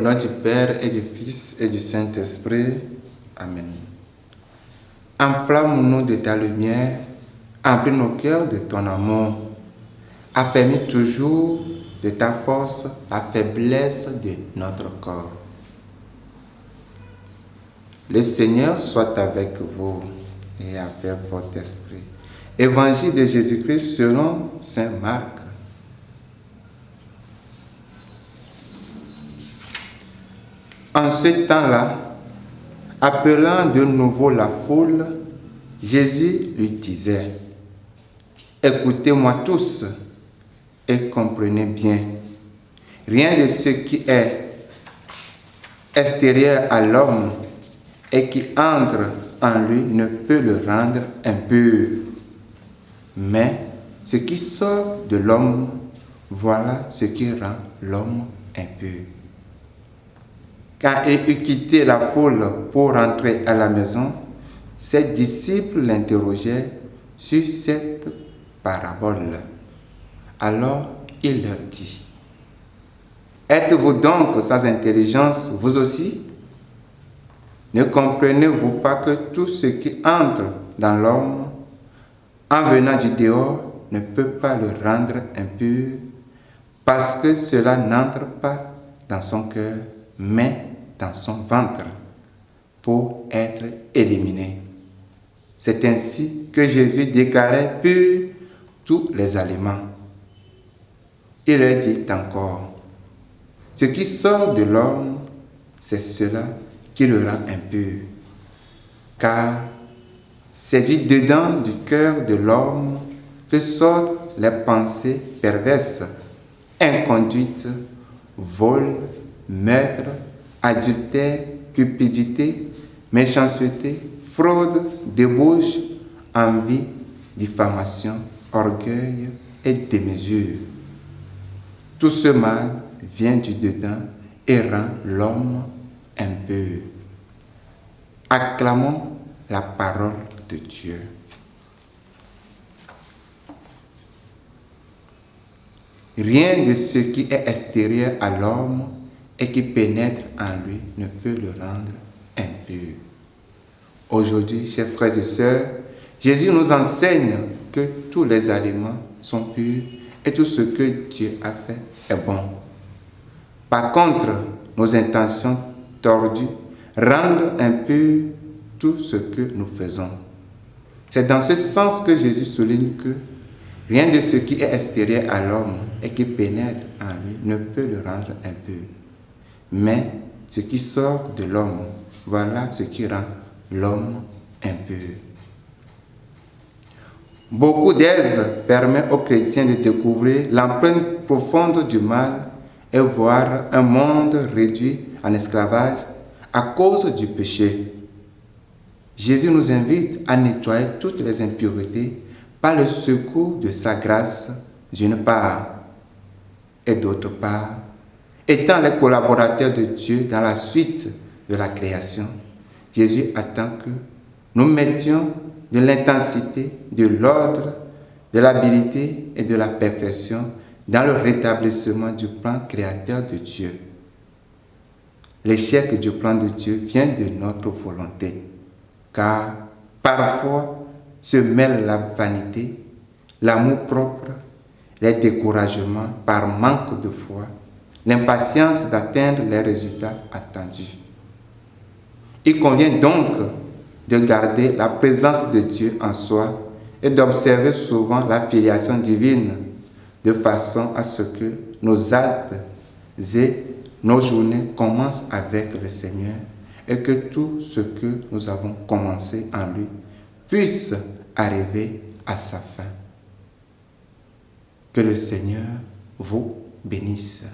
nom du Père et du Fils et du Saint-Esprit. Amen. Enflamme-nous de ta lumière, emplis nos cœurs de ton amour. Affermis toujours de ta force la faiblesse de notre corps. Le Seigneur soit avec vous et avec votre esprit. Évangile de Jésus-Christ selon saint Marc. En ce temps-là, appelant de nouveau la foule, Jésus lui disait: écoutez-moi tous et comprenez bien. Rien de ce qui est extérieur à l'homme et qui entre en lui ne peut le rendre impur. Mais ce qui sort de l'homme, voilà ce qui rend l'homme impur. Quand il eut quitté la foule pour rentrer à la maison, ses disciples l'interrogeaient sur cette parabole. Alors il leur dit: êtes-vous donc sans intelligence, vous aussi? Ne comprenez-vous pas que tout ce qui entre dans l'homme, en venant du dehors, ne peut pas le rendre impur, parce que cela n'entre pas dans son cœur, mais dans son ventre, pour être éliminé. C'est ainsi que Jésus déclarait purs tous les aliments. Il leur dit encore: ce qui sort de l'homme, c'est cela qui le rend impur. Car c'est du dedans du cœur de l'homme que sortent les pensées perverses, inconduites, vol, meurtre, adultère, cupidité, méchanceté, fraude, débauche, envie, diffamation, orgueil et démesure. Tout ce mal vient du dedans et rend l'homme impur. Acclamons la parole de Dieu. Rien de ce qui est extérieur à l'homme et qui pénètre en lui ne peut le rendre impur. Aujourd'hui, chers frères et sœurs, Jésus nous enseigne que tous les aliments sont purs et tout ce que Dieu a fait est bon. Par contre, nos intentions tordues rendent impur tout ce que nous faisons. C'est dans ce sens que Jésus souligne que rien de ce qui est extérieur à l'homme et qui pénètre en lui ne peut le rendre impur. Mais ce qui sort de l'homme, voilà ce qui rend l'homme impur. Beaucoup d'aides permettent aux chrétiens de découvrir l'empreinte profonde du mal et voir un monde réduit en esclavage à cause du péché. Jésus nous invite à nettoyer toutes les impuretés par le secours de sa grâce d'une part, et d'autre part, étant les collaborateurs de Dieu dans la suite de la création, Jésus attend que nous mettions de l'intensité, de l'ordre, de l'habilité et de la perfection dans le rétablissement du plan créateur de Dieu. L'échec du plan de Dieu vient de notre volonté, car parfois se mêlent la vanité, l'amour-propre, les découragements par manque de foi, l'impatience d'atteindre les résultats attendus. Il convient donc de garder la présence de Dieu en soi et d'observer souvent la filiation divine, de façon à ce que nos actes et nos journées commencent avec le Seigneur et que tout ce que nous avons commencé en lui puisse arriver à sa fin. Que le Seigneur vous bénisse.